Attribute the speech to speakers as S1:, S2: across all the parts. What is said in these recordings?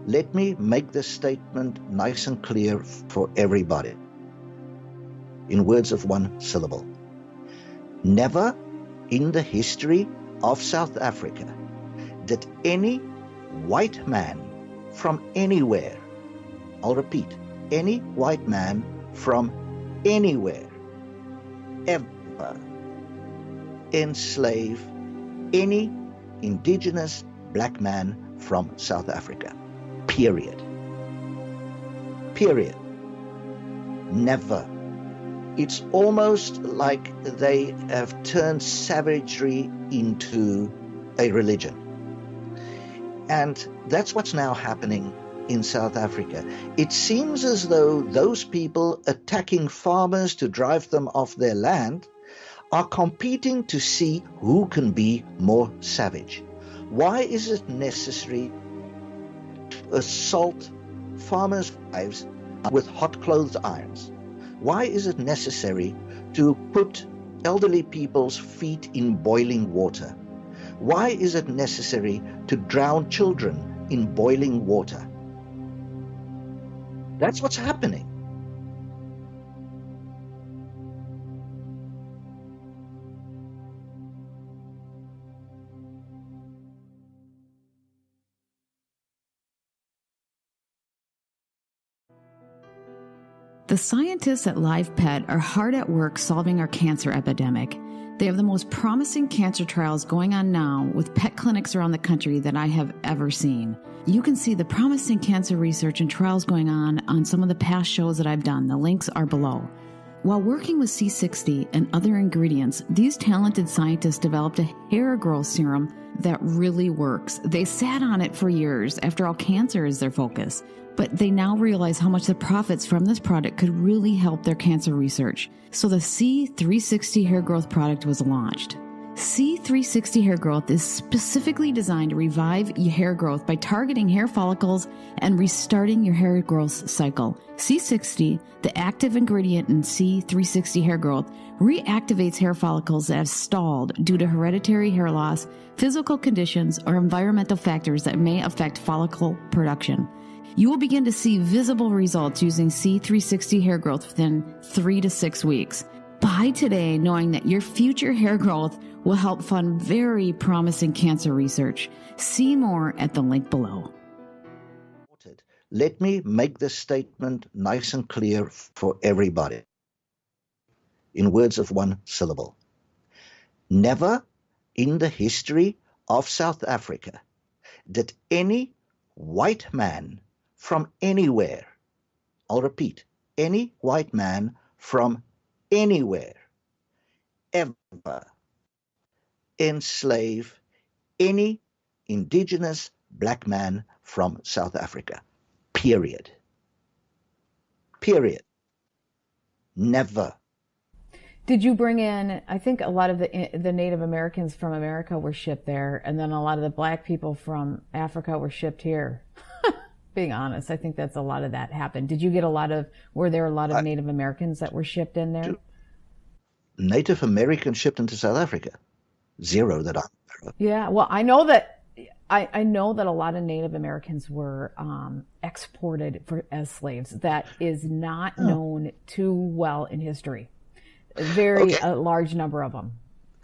S1: let me make this statement nice and clear for everybody, in words of one syllable. Never in the history of South Africa did any white man from anywhere, I'll repeat, any white man from anywhere ever enslave any indigenous black man from South Africa. Period. Period. Never. It's almost like they have turned savagery into a religion. And that's what's now happening in South Africa. It seems as though those people attacking farmers to drive them off their land are competing to see who can be more savage. Why is it necessary to assault farmers' wives with hot clothes irons? Why is it necessary to put elderly people's feet in boiling water? Why is it necessary to drown children in boiling water? That's what's happening.
S2: The scientists at LivePet are hard at work solving our cancer epidemic. They have the most promising cancer trials going on now with pet clinics around the country that I have ever seen. You can see the promising cancer research and trials going on some of the past shows that I've done. The links are below. While working with C60 and other ingredients, these talented scientists developed a hair growth serum that really works. They sat on it for years. After all, cancer is their focus. But they now realize how much the profits from this product could really help their cancer research. So the C360 hair growth product was launched. C360 hair growth is specifically designed to revive your hair growth by targeting hair follicles and restarting your hair growth cycle. C60, the active ingredient in C360 hair growth, reactivates hair follicles that have stalled due to hereditary hair loss, physical conditions, or environmental factors that may affect follicle production. You will begin to see visible results using C360 hair growth within 3 to 6 weeks. Buy today knowing that your future hair growth will help fund very promising cancer research. See more at the link below.
S1: Let me make this statement nice and clear for everybody, in words of one syllable. Never in the history of South Africa did any white man from anywhere, I'll repeat, any white man from anywhere ever enslave any indigenous black man from South Africa. Period. Period. Never.
S3: Did you bring in, I think a lot of the Native Americans from America were shipped there, and then a lot of the black people from Africa were shipped here. Being honest, I think that's a lot of that happened. Did you get were there a lot of Native Americans that were shipped in there?
S1: Native Americans shipped into South Africa? Zero that I'm aware of.
S3: Yeah, well, I know that a lot of Native Americans were exported as slaves. That is not known too well in history. A large number of them.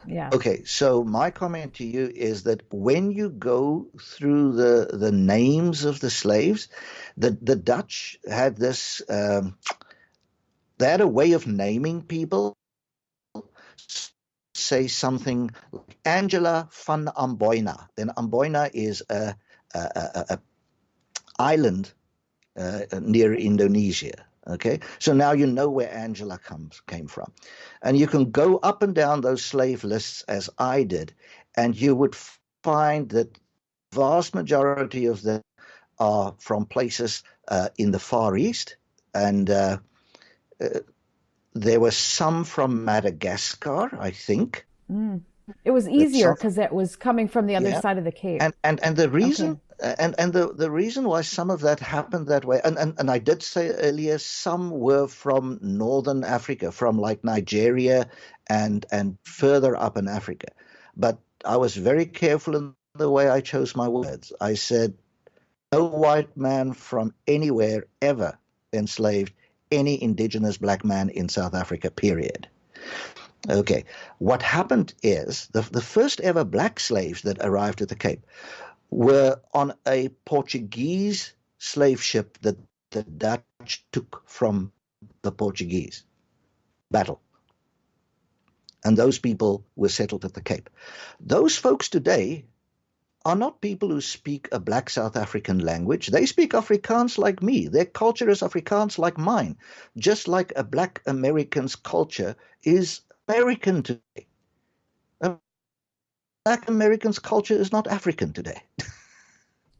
S3: Yeah.
S1: Okay, so my comment to you is that when you go through the names of the slaves, the Dutch had this, they had a way of naming people. Say something like Angela van Amboina. Then Amboina is a island near Indonesia. Okay, so now you know where Angela came from. And you can go up and down those slave lists as I did, and you would find that vast majority of them are from places in the Far East, and there were some from Madagascar, I think.
S3: Mm. It was easier because it was coming from the other side of the Cape.
S1: And the reason the reason why some of that happened that way, and I did say earlier, some were from Northern Africa, from like Nigeria and further up in Africa. But I was very careful in the way I chose my words. I said No white man from anywhere ever enslaved any indigenous black man in South Africa, period. Okay, what happened is the first ever black slaves that arrived at the Cape were on a Portuguese slave ship that the Dutch took from the Portuguese battle. And those people were settled at the Cape. Those folks today are not people who speak a black South African language. They speak Afrikaans like me. Their culture is Afrikaans like mine, just like a black American's culture is American today. A black American's culture is not African today.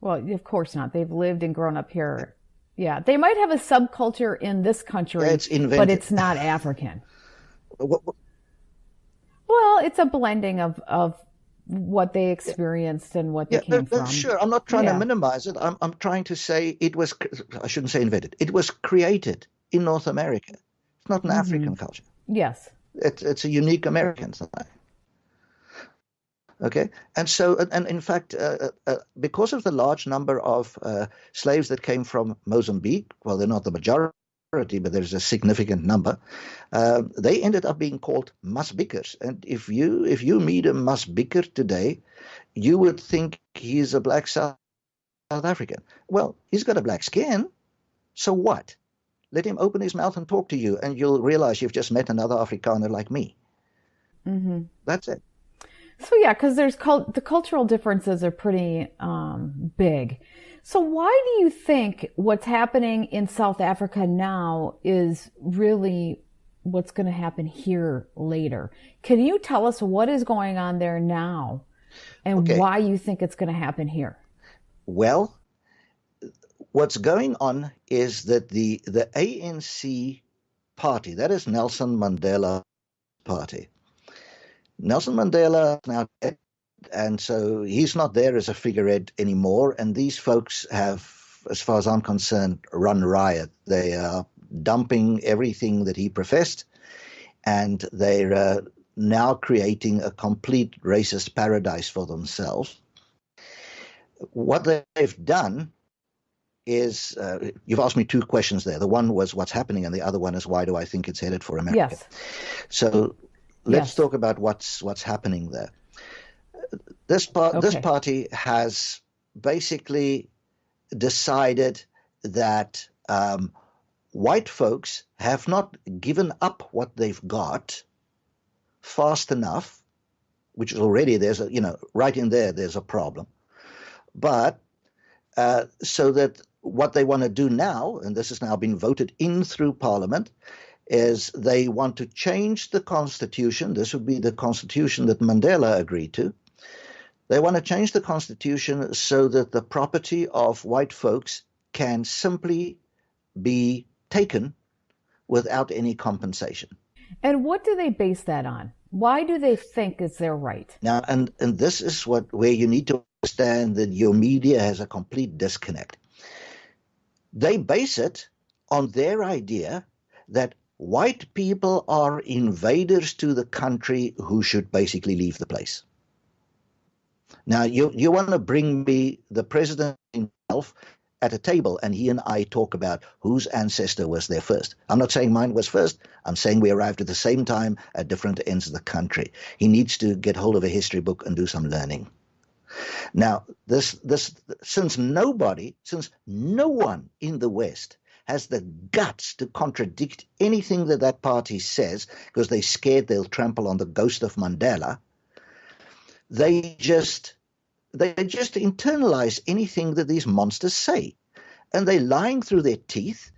S3: Well, of course not. They've lived and grown up here. Yeah, they might have a subculture in this country,
S1: Yeah, it's invented.
S3: but it's not African.
S1: What?
S3: Well, it's a blending of what they experienced and what they came from.
S1: Sure, I'm not trying to minimize it. I'm trying to say it was, I shouldn't say invented. It was created in North America. It's not an African culture.
S3: Yes.
S1: It's a unique American thing. Okay, and so, and in fact, because of the large number of slaves that came from Mozambique, well, they're not the majority, but there's a significant number, they ended up being called Masbikkers. And if you meet a Masbikker today, you would think he's a black South African. Well, he's got a black skin, so what? Let him open his mouth and talk to you, and you'll realize you've just met another Afrikaner like me. Mm-hmm. That's it.
S3: So yeah, because the cultural differences are pretty big. So why do you think what's happening in South Africa now is really what's going to happen here later? Can you tell us what is going on there now and why you think it's going to happen here? Well,
S1: what's going on is that the ANC party, that is Nelson Mandela Party. Nelson Mandela is now dead, and so he's not there as a figurehead anymore. And these folks have, as far as I'm concerned, run riot. They are dumping everything that he professed, and they're now creating a complete racist paradise for themselves. What they've done is, you've asked me two questions there. The one was what's happening, and the other one is why do I think it's headed for America?
S3: Yes.
S1: So let's talk about what's happening there. This party has basically decided that white folks have not given up what they've got fast enough, which is already right in there's a problem. But so that what they want to do now, and this has now been voted in through Parliament, is they want to change the constitution. This would be the constitution that Mandela agreed to. They want to change the constitution so that the property of white folks can simply be taken without any compensation.
S3: And what do they base that on? Why do they think it's their right?
S1: Now, and this is where you need to understand that your media has a complete disconnect. They base it on their idea that white people are invaders to the country who should basically leave the place. Now, you want to bring me the president himself at a table, and he and I talk about whose ancestor was there first. I'm not saying mine was first. I'm saying we arrived at the same time at different ends of the country. He needs to get hold of a history book and do some learning. Now, since no one in the West has the guts to contradict anything that party says because they're scared they'll trample on the ghost of Mandela, they just internalize anything that these monsters say, and they're lying through their teeth.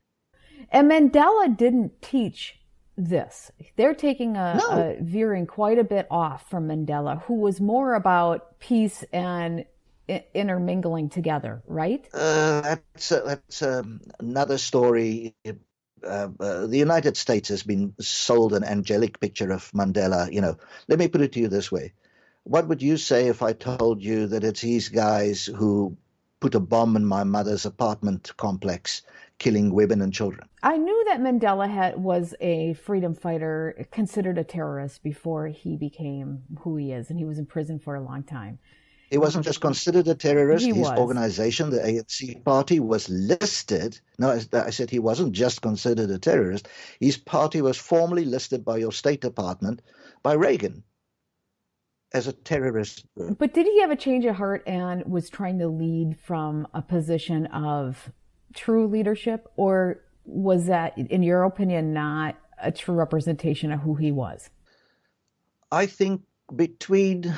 S3: And Mandela didn't teach this. They're taking a veering quite a bit off from Mandela, who was more about peace and intermingling together, right?
S1: That's another story. The United States has been sold an angelic picture of Mandela. Let me put it to you this way. What would you say if I told you that it's these guys who put a bomb in my mother's apartment complex, killing women and children?
S3: I knew that Mandela was a freedom fighter, considered a terrorist before he became who he is, and he was in prison for a long time.
S1: He wasn't just considered a terrorist.
S3: He
S1: His
S3: was.
S1: organization, the ANC party, was listed. No, I said he wasn't just considered a terrorist. His party was formally listed by your State Department, by Reagan, as a terrorist group.
S3: But did he have a change of heart and was trying to lead from a position of true leadership? Or was that, in your opinion, not a true representation of who he was?
S1: I think between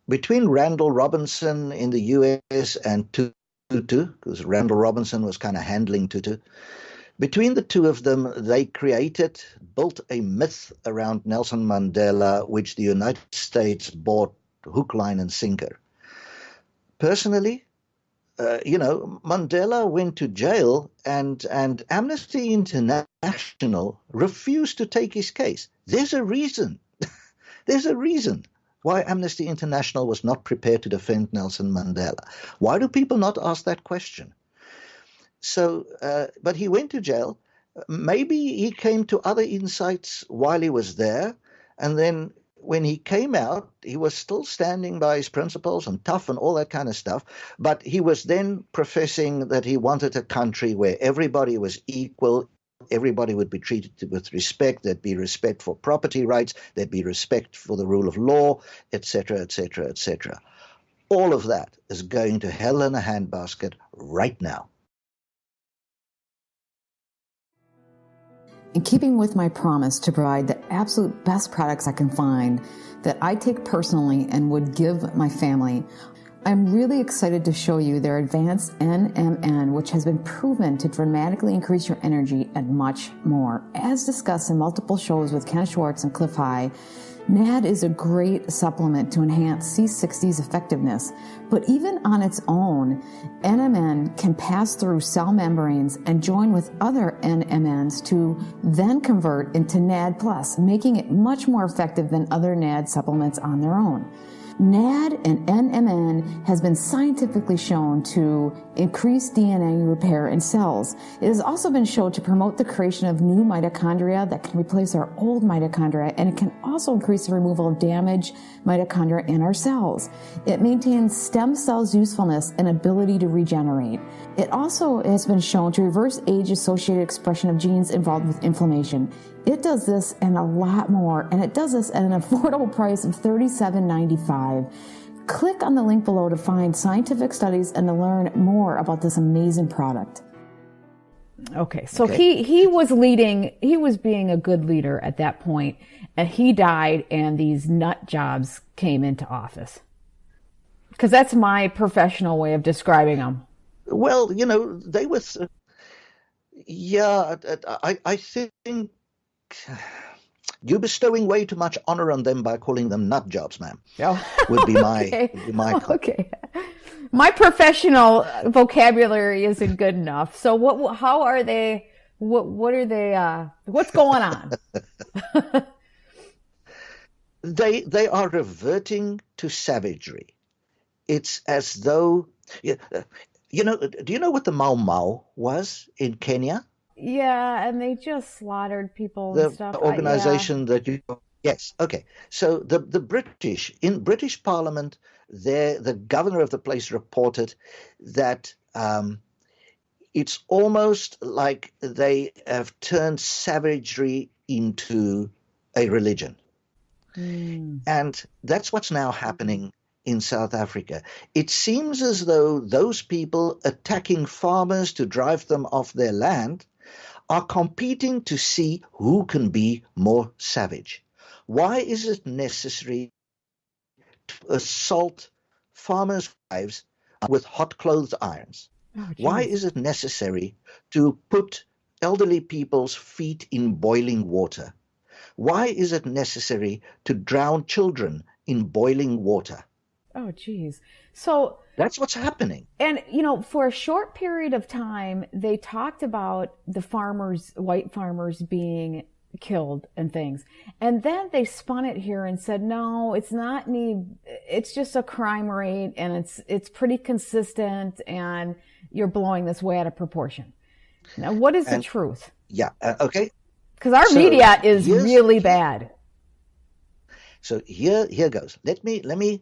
S1: Randall Robinson in the U.S. and Tutu, because Randall Robinson was kind of handling Tutu, between the two of them, they built a myth around Nelson Mandela, which the United States bought hook, line, and sinker. Personally, Mandela went to jail, and Amnesty International refused to take his case. There's a reason. There's a reason why Amnesty International was not prepared to defend Nelson Mandela. Why do people not ask that question? So, but he went to jail. Maybe he came to other insights while he was there, and then when he came out, he was still standing by his principles and tough and all that kind of stuff. But he was then professing that he wanted a country where everybody was equal, everybody would be treated with respect, there'd be respect for property rights, there'd be respect for the rule of law, etc., etc., etc. All of that is going to hell in a handbasket right now.
S2: In keeping with my promise to provide the absolute best products I can find that I take personally and would give my family, I'm really excited to show you their advanced NMN, which has been proven to dramatically increase your energy and much more. As discussed in multiple shows with Ken Schwartz and Cliff High, NAD is a great supplement to enhance C60's effectiveness, but even on its own, NMN can pass through cell membranes and join with other NMNs to then convert into NAD+, making it much more effective than other NAD supplements on their own. NAD and NMN has been scientifically shown to increase DNA repair in cells. It has also been shown to promote the creation of new mitochondria that can replace our old mitochondria, and it can also increase the removal of damaged mitochondria in our cells. It maintains stem cells' usefulness and ability to regenerate. It also has been shown to reverse age-associated expression of genes involved with inflammation. It does this and a lot more, and it does this at an affordable price of $37.95. Click on the link below to find scientific studies and to learn more about this amazing product.
S3: Okay, so he was being a good leader at that point, and he died, and these nut jobs came into office. Because that's my professional way of describing them.
S1: Well, they were, I think you're bestowing way too much honor on them by calling them nut jobs, ma'am.
S3: Oh.
S1: Would be my
S3: Okay.
S1: comment.
S3: Okay. My professional vocabulary isn't good enough. So how are they, what are they, what's going on?
S1: They are reverting to savagery. It's as though, do you know what the Mau Mau was in Kenya?
S3: Yeah, and they just slaughtered people and stuff.
S1: The organization that you... Yes, okay. So the British, in British Parliament, the governor of the place reported that it's almost like they have turned savagery into a religion. And that's what's now happening in South Africa. It seems as though those people attacking farmers to drive them off their land are competing to see who can be more savage. Why is it necessary to assault farmers' wives with hot clothes irons?
S3: Oh,
S1: why is it necessary to put elderly people's feet in boiling water? Why is it necessary to drown children in boiling water?
S3: Oh, geez. So
S1: that's what's happening.
S3: And, for a short period of time, they talked about the white farmers being killed and things. And then they spun it here and said, no, it's not it's just a crime rate, and it's pretty consistent, and you're blowing this way out of proportion. Now, what is the truth?
S1: Yeah. Okay.
S3: Because our media is really bad.
S1: So here goes. Let me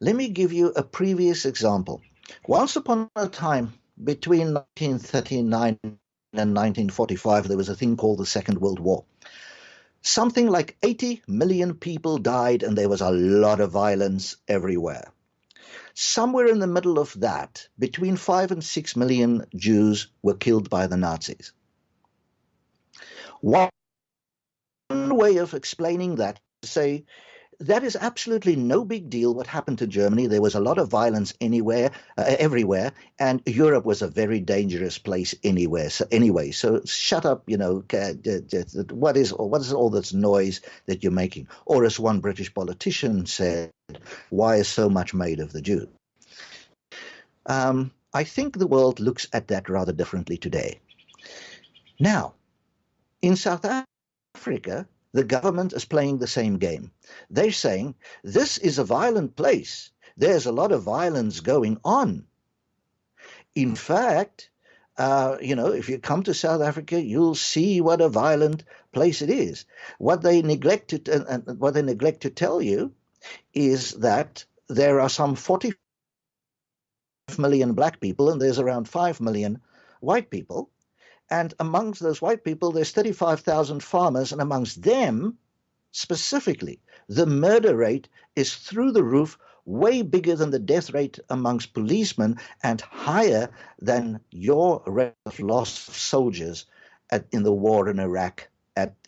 S1: let me give you a previous example. Once upon a time, between 1939 and 1945, there was a thing called the Second World War. Something like 80 million people died, and there was a lot of violence everywhere. Somewhere in the middle of that, between 5 and 6 million Jews were killed by the Nazis. One way of explaining that is to say, that is absolutely no big deal what happened to Germany. There was a lot of violence everywhere, and Europe was a very dangerous place anyway. So shut up, what is all this noise that you're making? Or as one British politician said, why is so much made of the Jew? I think the world looks at that rather differently today. Now, in South Africa, the government is playing the same game. They're saying, this is a violent place. There's a lot of violence going on. In fact, if you come to South Africa, you'll see what a violent place it is. What they neglect to tell you is that there are some 40 million black people, and there's around 5 million white people. And amongst those white people, there's 35,000 farmers, and amongst them, specifically, the murder rate is through the roof, way bigger than the death rate amongst policemen, and higher than your rate of loss of soldiers in the war in Iraq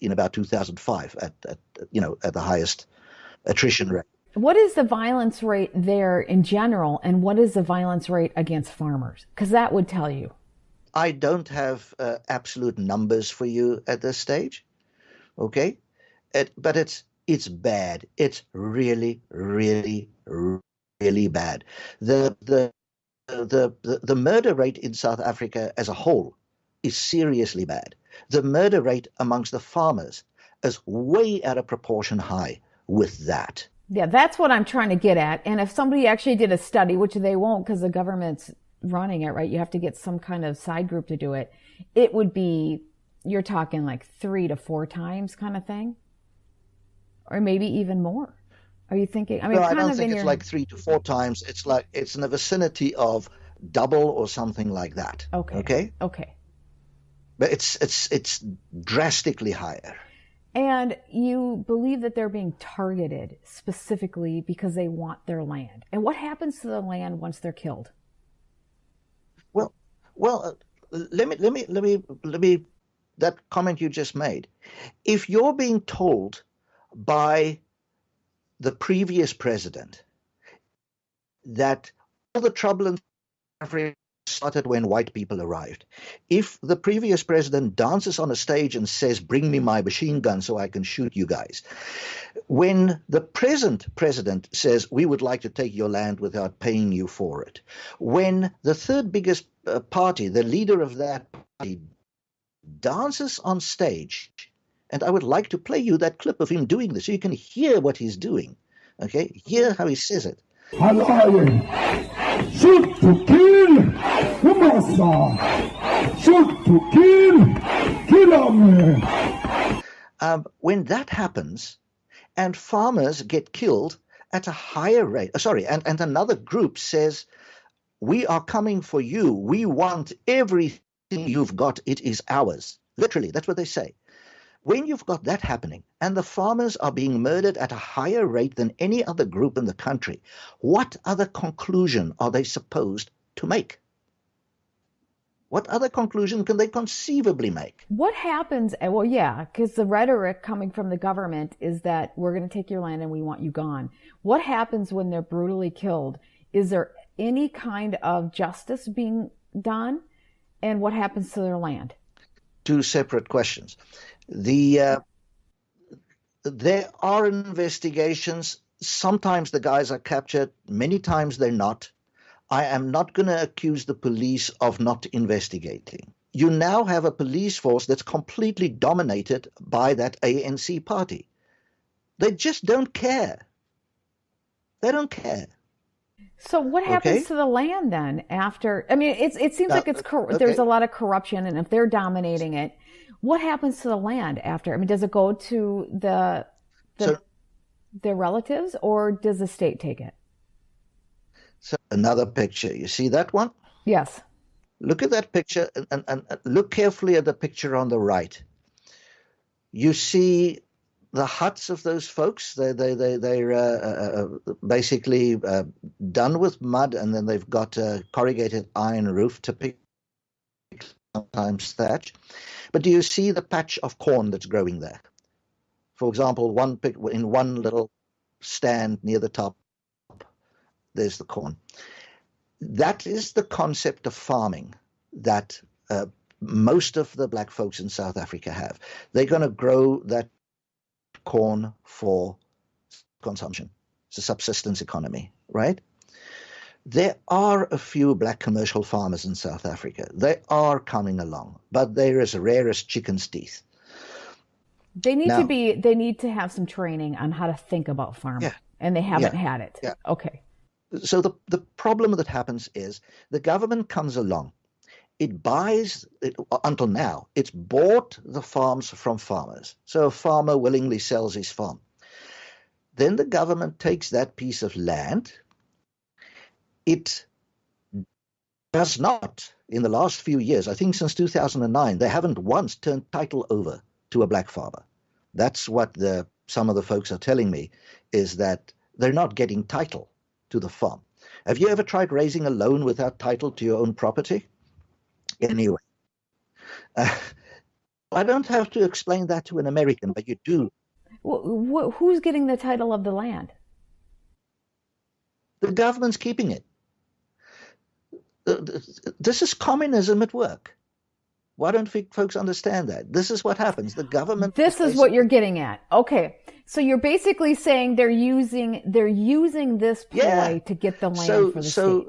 S1: in about 2005 at the highest attrition rate.
S3: What is the violence rate there in general, and what is the violence rate against farmers? Because that would tell you.
S1: I don't have absolute numbers for you at this stage, okay? But it's bad. It's really, really, really bad. The murder rate in South Africa as a whole is seriously bad. The murder rate amongst the farmers is way out of proportion high with that.
S3: Yeah, that's what I'm trying to get at. And if somebody actually did a study, which they won't because the government's running it, right? You have to get some kind of side group to do it. It would be, you're talking like 3 to 4 times kind of thing, or maybe even more. Are you thinking? I mean,
S1: no, I don't think it's like 3 to 4 times. It's in the vicinity of double or something like that.
S3: Okay.
S1: But it's drastically higher.
S3: And you believe that they're being targeted specifically because they want their land. And what happens to the land once they're killed?
S1: Well, let me that comment you just made. If you're being told by the previous president that all the trouble in Africa started when white people arrived, if the previous president dances on a stage and says, "Bring me my machine gun so I can shoot you guys," when the present president says, "We would like to take your land without paying you for it," when the third biggest party, the leader of that party, dances on stage, and I would like to play you that clip of him doing this so you can hear what he's doing. Okay, hear how he says it.
S4: Shoot to kill, shoot to kill him.
S1: When that happens, and farmers get killed at a higher rate, and another group says, "We are coming for you. We want everything you've got. It is ours." Literally, that's what they say. When you've got that happening, and the farmers are being murdered at a higher rate than any other group in the country, what other conclusion are they supposed to make? What other conclusion can they conceivably make?
S3: What happens? Well, yeah, because the rhetoric coming from the government is that we're going to take your land and we want you gone. What happens when they're brutally killed? Is there any kind of justice being done? And what happens to their land?
S1: 2 separate questions. There are investigations. Sometimes the guys are captured. Many times they're not. I am not going to accuse the police of not investigating. You now have a police force that's completely dominated by that ANC party. They just don't care. They don't care.
S3: So what happens to the land then after? I mean, it seems like there's a lot of corruption, and if they're dominating it, what happens to the land after? I mean, does it go to their relatives, or does the state take it?
S1: So another picture. You see that one?
S3: Yes.
S1: Look at that picture and look carefully at the picture on the right. You see the huts of those folks. They're basically done with mud, and then they've got a corrugated iron roof, typically sometimes thatch. But do you see the patch of corn that's growing there? For example, in one little stand near the top, there's the corn. That is the concept of farming that most of the black folks in South Africa have. They're going to grow that corn for consumption. It's a subsistence economy, right? There are a few black commercial farmers in South Africa. They are coming along, but they're as rare as chicken's teeth.
S3: They need to have some training on how to think about farming, and they haven't had it.
S1: Yeah.
S3: Okay.
S1: So the problem that happens is the government comes along. It buys, until now, it's bought the farms from farmers. So a farmer willingly sells his farm. Then the government takes that piece of land. It does not, in the last few years, I think since 2009, they haven't once turned title over to a black farmer. That's what some of the folks are telling me, is that they're not getting title to the farm. Have you ever tried raising a loan without title to your own property? Anyway, I don't have to explain that to an American, but you do.
S3: Who's getting the title of the land?
S1: The government's keeping it. This is communism at work. Why don't folks understand that? This is what happens. The government.
S3: This is what you're getting at. Okay. So you're basically saying they're using this ploy to get the land for the state.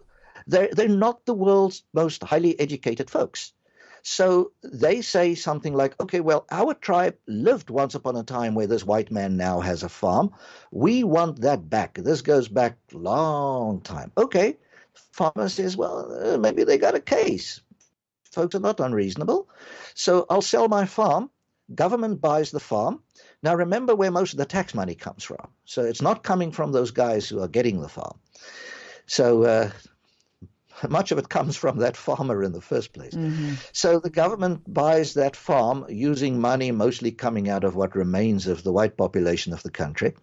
S1: They're not the world's most highly educated folks. So they say something like, okay, well, our tribe lived once upon a time where this white man now has a farm. We want that back. This goes back a long time. Okay. Farmer says, well, maybe they got a case. Folks are not unreasonable. So I'll sell my farm. Government buys the farm. Now, remember where most of the tax money comes from. So it's not coming from those guys who are getting the farm. So much of it comes from that farmer in the first place. Mm-hmm. So the government buys that farm using money mostly coming out of what remains of the white population of the country.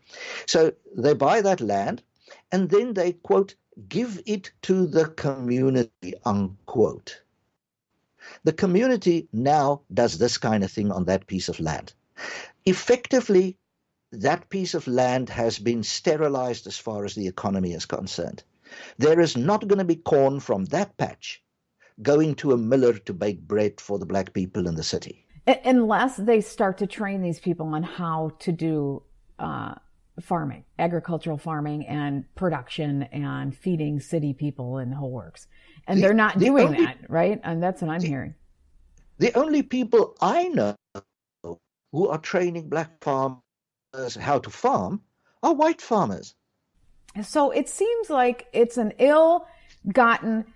S1: So they buy that land, and then they, quote, give it to the community, unquote. The community now does this kind of thing on that piece of land. Effectively, that piece of land has been sterilized as far as the economy is concerned. There is not going to be corn from that patch going to a miller to bake bread for the black people in the city.
S3: Unless they start to train these people on how to do farming, agricultural farming and production and feeding city people and the whole works. And they're not doing that, right? And that's what I'm hearing.
S1: The only people I know who are training black farmers how to farm are white farmers.
S3: So it seems like it's an ill-gotten,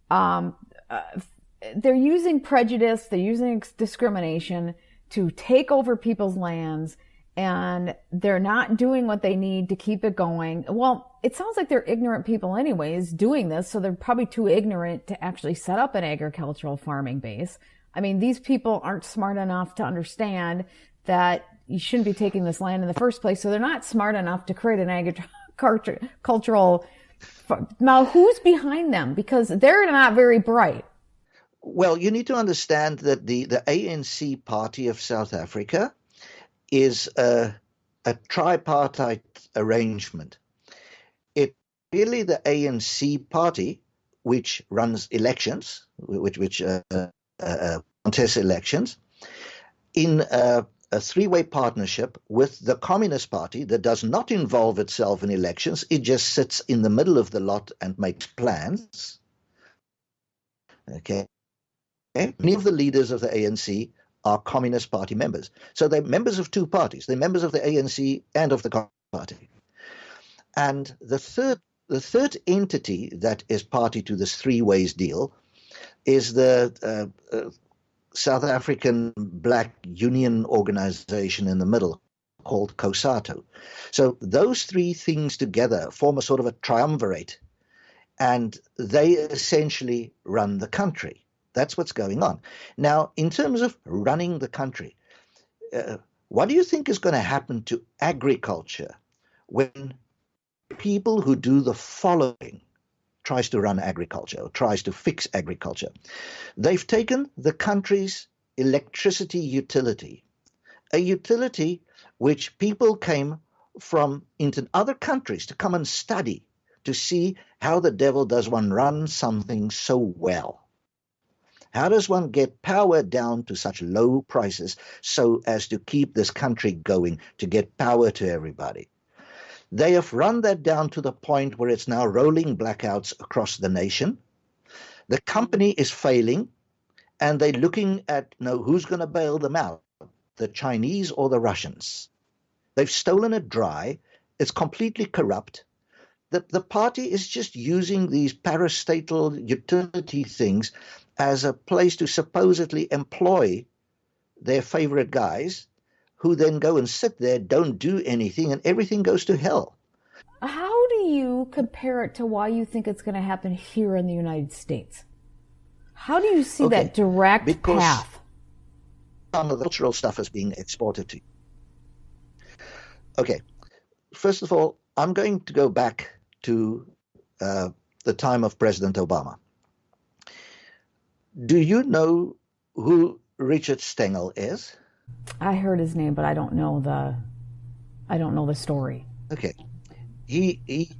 S3: they're using prejudice, they're using discrimination to take over people's lands, and they're not doing what they need to keep it going. Well, it sounds like they're ignorant people anyways doing this, so they're probably too ignorant to actually set up an agricultural farming base. I mean, these people aren't smart enough to understand that you shouldn't be taking this land in the first place, so they're not smart enough to create an agricultural. Now, who's behind them? Because they're not very bright.
S1: Well, you need to understand that the ANC party of South Africa is a tripartite arrangement. It's really the ANC party which runs elections, which contests elections, in a three-way partnership with the Communist Party that does not involve itself in elections. It just sits in the middle of the lot and makes plans. Okay. Many of the leaders of the ANC are Communist Party members. So they're members of two parties. They're members of the ANC and of the Communist Party. And the third entity that is party to this three-ways deal is the South African Black Union organization in the middle called COSATU. So those three things together form a sort of a triumvirate. and they essentially run the country. That's what's going on. Now, in terms of running the country, what do you think is going to happen to agriculture when people who do the following tries to run agriculture or tries to fix agriculture? They've taken the country's electricity utility, a utility which people came from into other countries to come and study to see how the devil does one run something so well. How does one get power down to such low prices so as to keep this country going, to get power to everybody? They have run that down to the point where it's now rolling blackouts across the nation. The company is failing, and they're looking at who's going to bail them out, the Chinese or the Russians. They've stolen it dry. It's completely corrupt. The party is just using these parastatal utility things as a place to supposedly employ their favorite guys, who then go and sit there, don't do anything, and everything goes to hell.
S3: How do you compare it to why you think it's going to happen here in the United States? How do you see that direct path?
S1: Some of the cultural stuff is being exported to you. Okay, first of all, I'm going to go back to the time of President Obama. Do you know who Richard Stengel is?
S3: I heard his name, but I don't know the story.
S1: Okay. He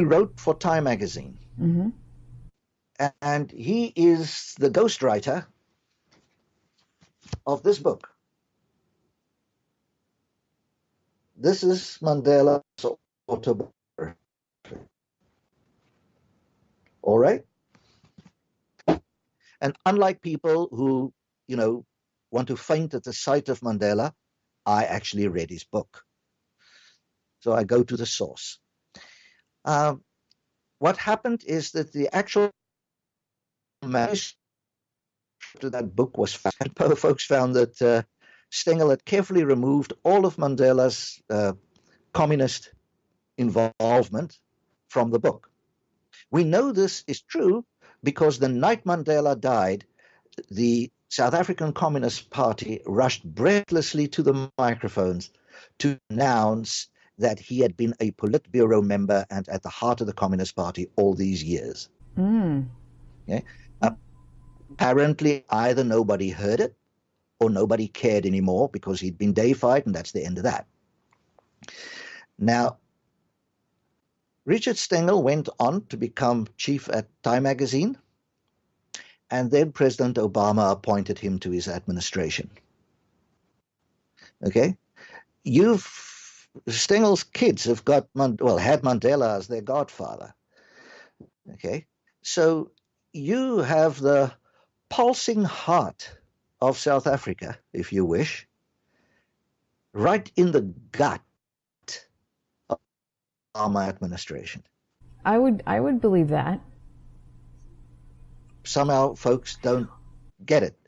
S1: wrote for Time magazine.
S3: Mm-hmm.
S1: And he is the ghostwriter of this book. This is Mandela's autobiography. All right? And unlike people who, want to faint at the sight of Mandela, I actually read his book. So I go to the source. What happened is that the actual manuscript of that book was found. Folks found that Stengel had carefully removed all of Mandela's communist involvement from the book. We know this is true because the night Mandela died, the South African Communist Party rushed breathlessly to the microphones to announce that he had been a Politburo member and at the heart of the Communist Party all these years. Okay? Apparently, either nobody heard it or nobody cared anymore because he'd been deified, and that's the end of that. Now, Richard Stengel went on to become chief at Time magazine, and then President Obama appointed him to his administration. Okay? Stengel's kids have had Mandela as their godfather. Okay? So you have the pulsing heart of South Africa, if you wish, right in the gut of the Obama administration.
S3: I would believe that.
S1: Somehow folks don't get it.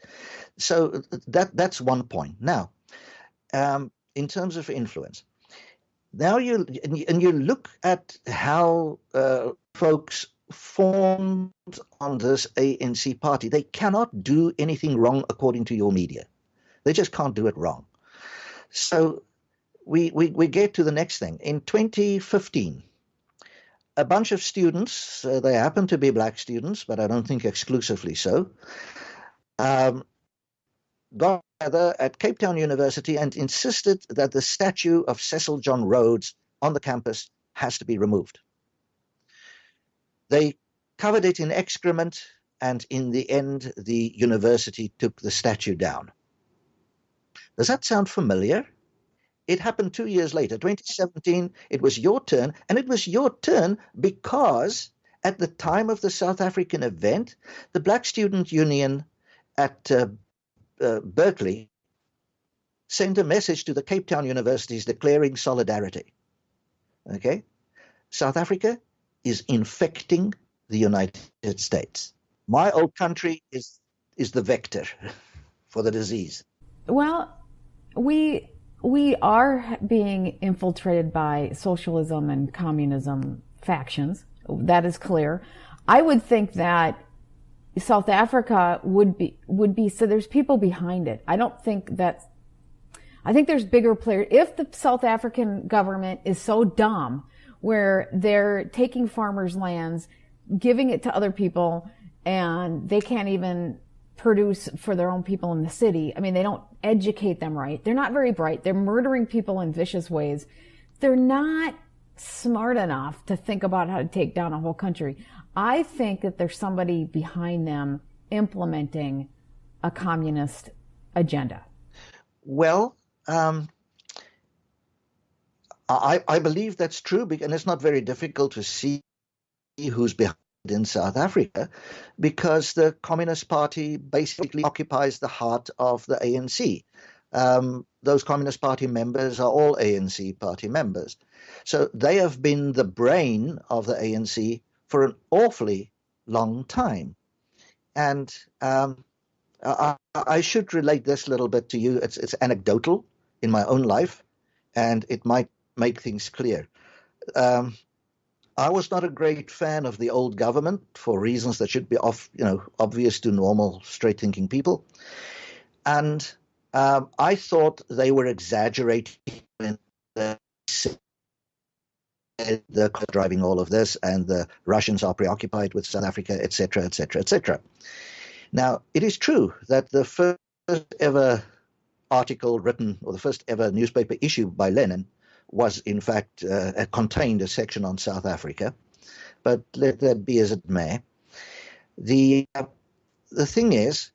S1: So that's one point. Now, in terms of influence, now you look at how folks formed on this ANC party. They cannot do anything wrong according to your media. They just can't do it wrong. So we get to the next thing. In 2015, a bunch of students, they happen to be black students, but I don't think exclusively so, got together at Cape Town University and insisted that the statue of Cecil John Rhodes on the campus has to be removed. They covered it in excrement, and in the end, the university took the statue down. Does that sound familiar? It happened 2 years later, 2017. It was your turn, and it was your turn because at the time of the South African event, the Black Student Union at Berkeley sent a message to the Cape Town universities declaring solidarity. Okay? South Africa is infecting the United States. My old country is the vector for the disease.
S3: Well, we are being infiltrated by socialism and communism factions. That is clear. I would think that South Africa would be, so there's people behind it. I think there's bigger players. If the South African government is so dumb where they're taking farmers' lands, giving it to other people, and they can't even produce for their own people in the city. I mean, they don't educate them right. They're not very bright. They're murdering people in vicious ways. They're not smart enough to think about how to take down a whole country. I think that there's somebody behind them implementing a communist agenda.
S1: Well, I believe that's true, and it's not very difficult to see who's behind in South Africa, because the Communist Party basically occupies the heart of the ANC. Those Communist Party members are all ANC party members. So they have been the brain of the ANC for an awfully long time. And I should relate this a little bit to you. It's anecdotal in my own life, and it might make things clear. I was not a great fan of the old government for reasons that should be obvious to normal, straight-thinking people. And I thought they were exaggerating when they're driving all of this, and the Russians are preoccupied with South Africa, etc., etc., etc. Now, it is true that the first ever article written, or the first ever newspaper issued by Lenin, was in fact contained a section on South Africa, but let that be as it may. The thing is,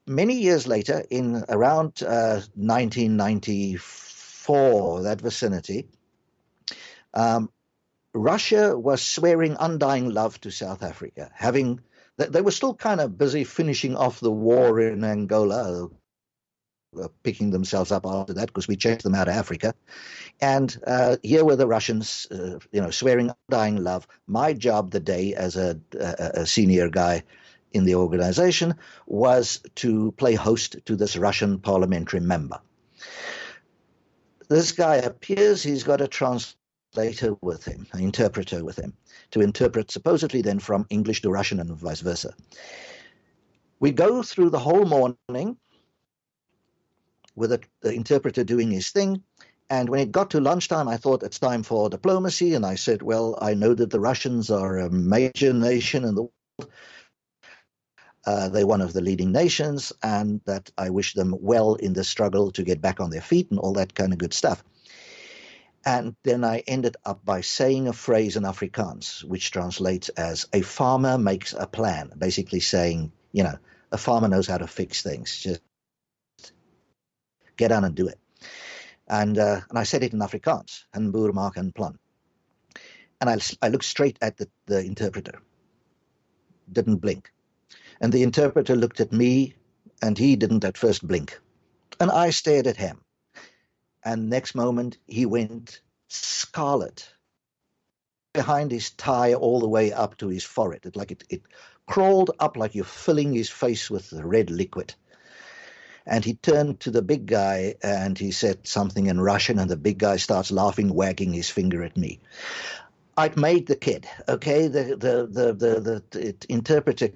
S1: many years later, in around 1994, that vicinity, Russia was swearing undying love to South Africa. They were still kind of busy finishing off the war in Angola, picking themselves up after that because we chased them out of Africa. And here were the Russians, swearing undying love. My job the day as a senior guy in the organization was to play host to this Russian parliamentary member. This guy appears, he's got a translator with him, an interpreter with him, to interpret supposedly then from English to Russian and vice versa. We go through the whole morning with the interpreter doing his thing. And when it got to lunchtime, I thought it's time for diplomacy. And I said, well, I know that the Russians are a major nation in the world. They're one of the leading nations, and that I wish them well in the struggle to get back on their feet and all that kind of good stuff. And then I ended up by saying a phrase in Afrikaans, which translates as a farmer makes a plan, basically saying, a farmer knows how to fix things. Just get on and do it. And I said it in Afrikaans, 'n boer maak 'n plan. And I looked straight at the interpreter, didn't blink. And the interpreter looked at me, and he didn't at first blink. And I stared at him. And next moment, he went scarlet behind his tie all the way up to his forehead. It crawled up like you're filling his face with red liquid. And he turned to the big guy and he said something in Russian, and the big guy starts laughing, wagging his finger at me. I'd made the kid, okay? The interpreter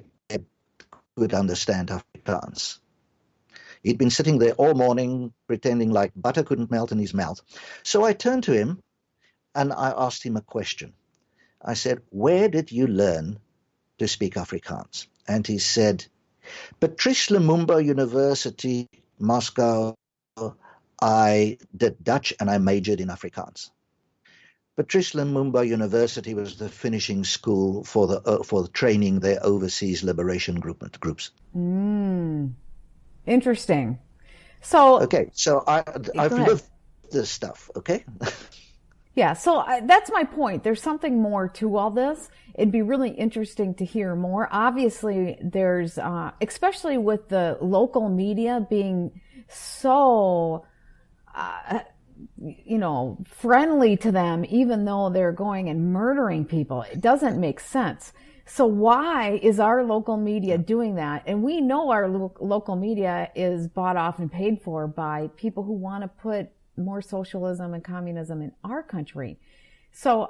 S1: could understand Afrikaans. He'd been sitting there all morning pretending like butter couldn't melt in his mouth. So I turned to him and I asked him a question. I said, where did you learn to speak Afrikaans? And he said, Patrice Lumumba University, Moscow. I did Dutch and I majored in Afrikaans. Patrice Lumumba University was the finishing school for the training their overseas liberation groups.
S3: Interesting. So
S1: okay, so I've lived this stuff. Okay.
S3: Yeah, so that's my point. There's something more to all this. It'd be really interesting to hear more. Obviously, there's, especially with the local media being so, friendly to them, even though they're going and murdering people. It doesn't make sense. So why is our local media doing that? And we know our local media is bought off and paid for by people who want to put more socialism and communism in our country. So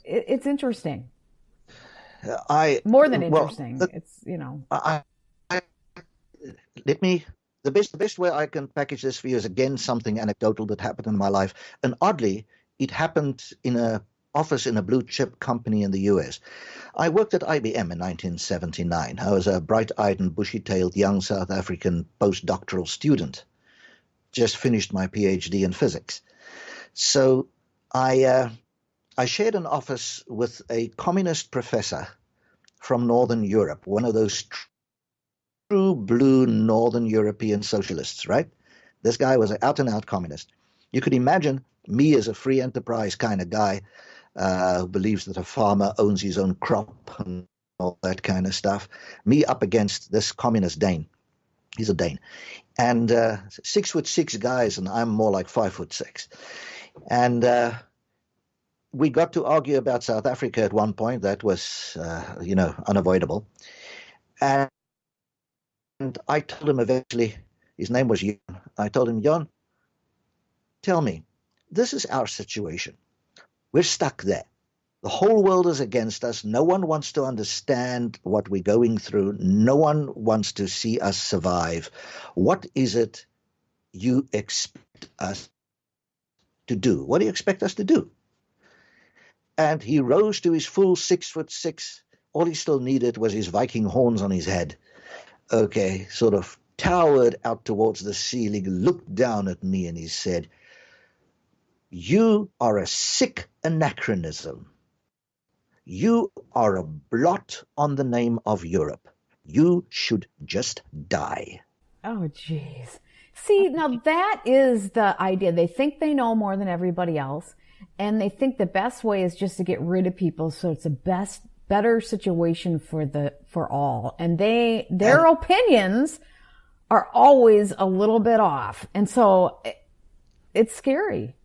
S3: it's interesting.
S1: More
S3: than interesting. Well, it's, you know.
S1: The best way I can package this for you is again something anecdotal that happened in my life. And oddly, it happened in an office in a blue chip company in the US. I worked at IBM in 1979. I was a bright-eyed and bushy-tailed young South African postdoctoral student. Just finished my PhD in physics. So I shared an office with a communist professor from Northern Europe, one of those true blue Northern European socialists, right? This guy was an out-and-out communist. You could imagine me as a free enterprise kind of guy who believes that a farmer owns his own crop and all that kind of stuff. Me up against this communist Dane. He's a Dane. And 6'6" guys, and I'm more like 5'6". And we got to argue about South Africa at one point. That was, unavoidable. And I told him eventually, his name was Jan. I told him, Jan, tell me, this is our situation. We're stuck there. The whole world is against us. No one wants to understand what we're going through. No one wants to see us survive. What is it you expect us to do? What do you expect us to do? And he rose to his full 6'6". All he still needed was his Viking horns on his head. Okay, sort of towered out towards the ceiling, looked down at me, and he said, "You are a sick anachronism. You are a blot on the name of Europe. You should just die."
S3: Oh, geez. See, now that is the idea. They think they know more than everybody else, and they think the best way is just to get rid of people, so it's the better situation for all. And their opinions are always a little bit off. And so it's scary.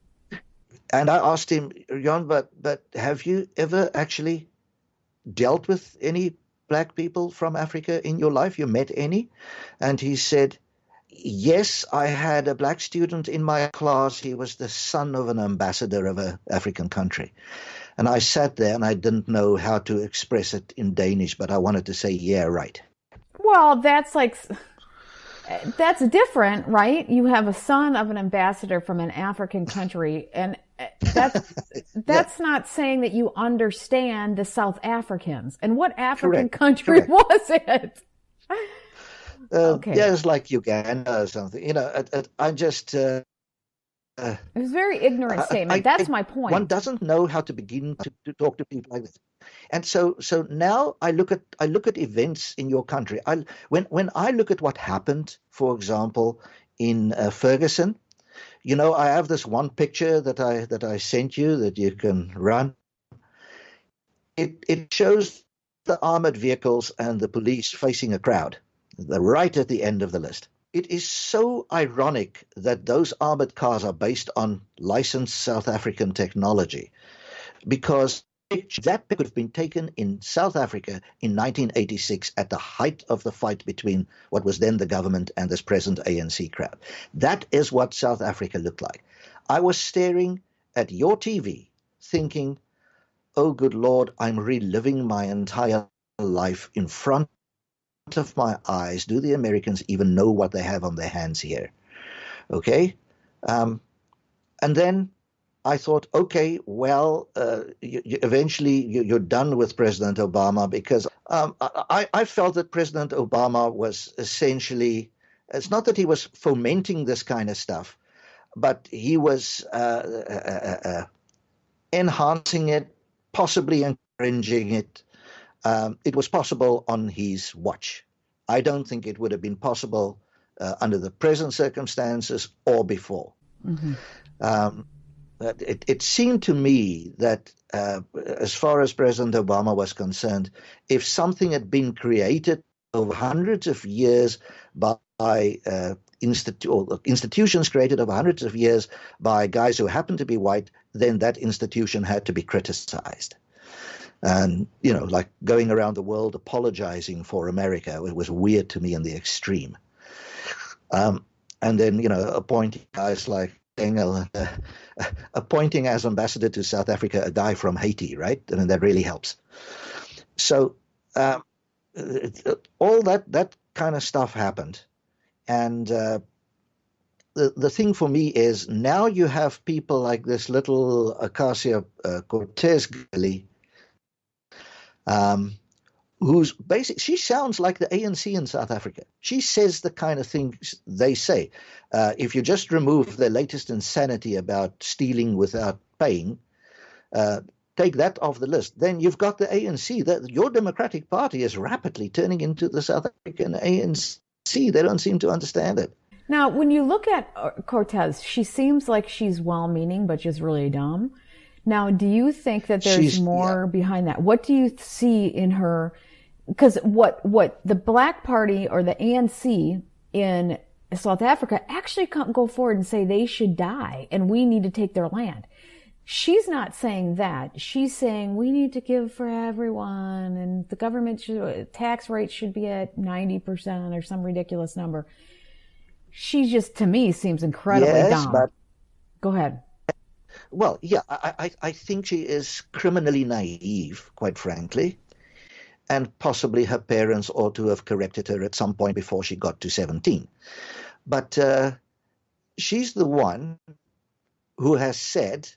S1: And I asked him, Jan, but have you ever actually dealt with any black people from Africa in your life? You met any? And he said, yes, I had a black student in my class. He was the son of an ambassador of an African country. And I sat there and I didn't know how to express it in Danish, but I wanted to say, yeah, right.
S3: Well, that's different, right? You have a son of an ambassador from an African country, and that's not saying that you understand the South Africans. And what African country was it?
S1: Okay. Yeah, it's like Uganda or something. I just... it
S3: was a very ignorant statement. That's my point.
S1: One doesn't know how to begin to talk to people like this. And so now I look at events in your country. When I look at what happened, for example, in Ferguson, I have this one picture that I sent you that you can run. It shows the armored vehicles and the police facing a crowd. They're right at the end of the list. It is so ironic that those armored cars are based on licensed South African technology, because that could have been taken in South Africa in 1986 at the height of the fight between what was then the government and this present ANC crowd. That is what South Africa looked like. I was staring at your TV thinking, oh, good Lord, I'm reliving my entire life in front of my eyes. Do the Americans even know what they have on their hands here? Okay. And then I thought, okay, well, eventually you're done with President Obama, because I felt that President Obama was essentially, it's not that he was fomenting this kind of stuff, but he was enhancing it, possibly encouraging it. It was possible on his watch. I don't think it would have been possible under the present circumstances or before. Mm-hmm. It seemed to me that as far as President Obama was concerned, if something had been created over hundreds of years by institutions created over hundreds of years by guys who happened to be white, then that institution had to be criticized. And, like going around the world apologizing for America, it was weird to me in the extreme. And then, appointing guys like Engel appointing as ambassador to South Africa a guy from Haiti, right? I mean, that really helps. So all that kind of stuff happened. And the thing for me is now you have people like this little Ocasio-Cortez girlie, who's basically, she sounds like the ANC in South Africa. She says the kind of things they say. If you just remove the latest insanity about stealing without paying, take that off the list, then you've got the ANC. Your Democratic Party is rapidly turning into the South African ANC. They don't seem to understand it.
S3: Now, when you look at Cortez, she seems like she's well-meaning, but just really dumb. Now, do you think that there's more behind that? What do you see in her? Because what the Black Party or the ANC in South Africa actually go forward and say they should die and we need to take their land. She's not saying that. She's saying we need to give for everyone and the government tax rate should be at 90% or some ridiculous number. She just, to me, seems incredibly dumb. But go ahead.
S1: Well, yeah, I think she is criminally naive, quite frankly, and possibly her parents ought to have corrected her at some point before she got to 17. But she's the one who has said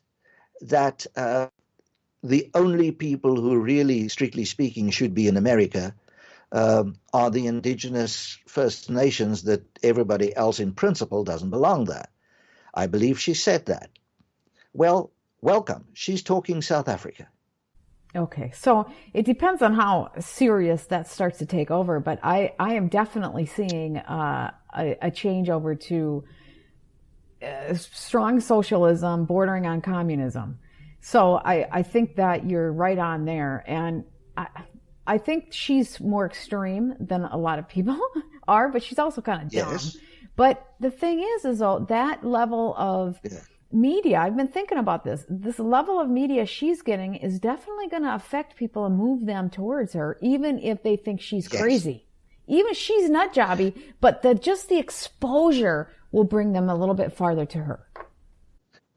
S1: that the only people who really, strictly speaking, should be in America are the indigenous First Nations, that everybody else in principle doesn't belong there. I believe she said that. Well, welcome. She's talking South Africa.
S3: Okay, so it depends on how serious that starts to take over, but I am definitely seeing a change over to strong socialism bordering on communism. So I think that you're right on there, and I think she's more extreme than a lot of people are, but she's also kind of dumb.
S1: Yes.
S3: But the thing is though, that level of media, I've been thinking about this level of media she's getting is definitely going to affect people and move them towards her, even if they think she's crazy. Even she's nut jobby, but just the exposure will bring them a little bit farther to her.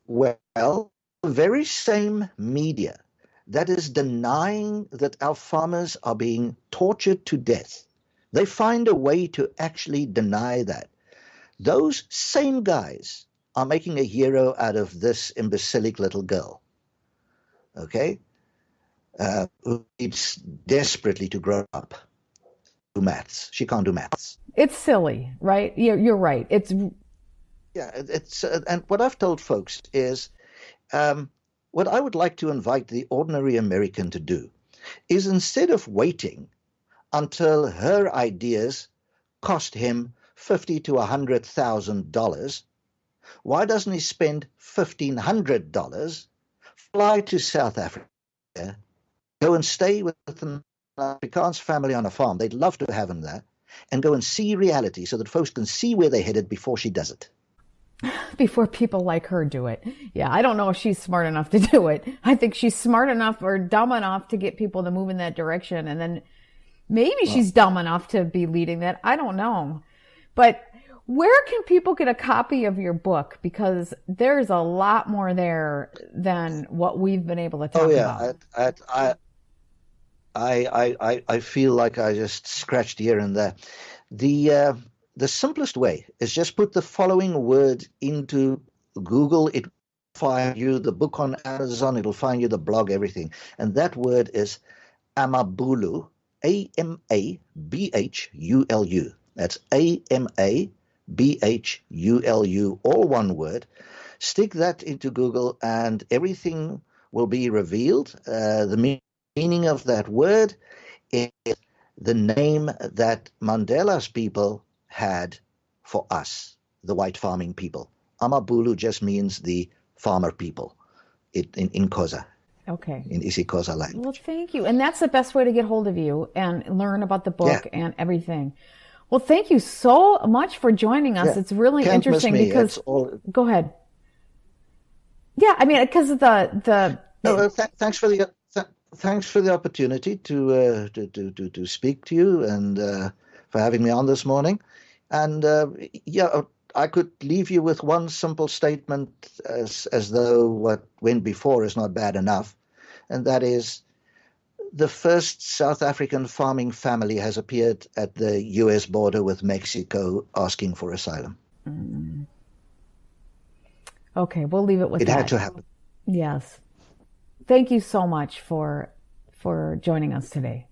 S1: Well, the very same media that is denying that our farmers are being tortured to death, they find a way to actually deny that. Those same guys are making a hero out of this imbecilic little girl, okay, who needs desperately to grow up, do maths. She can't do maths.
S3: It's silly, right? You're right. It's
S1: and what I've told folks is, what I would like to invite the ordinary American to do is, instead of waiting until her ideas cost him $50,000 to $100,000, why doesn't he spend $1,500, fly to South Africa, go and stay with an Afrikaans family on a farm? They'd love to have him there, and go and see reality so that folks can see where they're headed before she does it.
S3: Before people like her do it. Yeah, I don't know if she's smart enough to do it. I think she's smart enough or dumb enough to get people to move in that direction, and then maybe she's dumb enough to be leading that. I don't know. But where can people get a copy of your book? Because there's a lot more there than what we've been able to talk about.
S1: I feel like I just scratched here and there. The simplest way is just put the following word into Google. It will find you the book on Amazon. It'll find you the blog, everything. And that word is Amabhulu, Amabhulu. That's Amabhulu, all one word. Stick that into Google and everything will be revealed. The meaning of that word is the name that Mandela's people had for us, the white farming people. Amabhulu just means the farmer people in Xhosa.
S3: Okay.
S1: In isiXhosa language.
S3: Well, thank you. And that's the best way to get hold of you and learn about the book and everything. Well, thank you so much for joining us. It's really interesting because go ahead. Yeah, I mean, because of
S1: thanks for the opportunity to speak to you and for having me on this morning. And I could leave you with one simple statement, as though what went before is not bad enough, and that is, the first South African farming family has appeared at the U.S. border with Mexico asking for asylum.
S3: Mm. Okay, we'll leave it with that.
S1: It had to happen.
S3: Yes. Thank you so much for joining us today.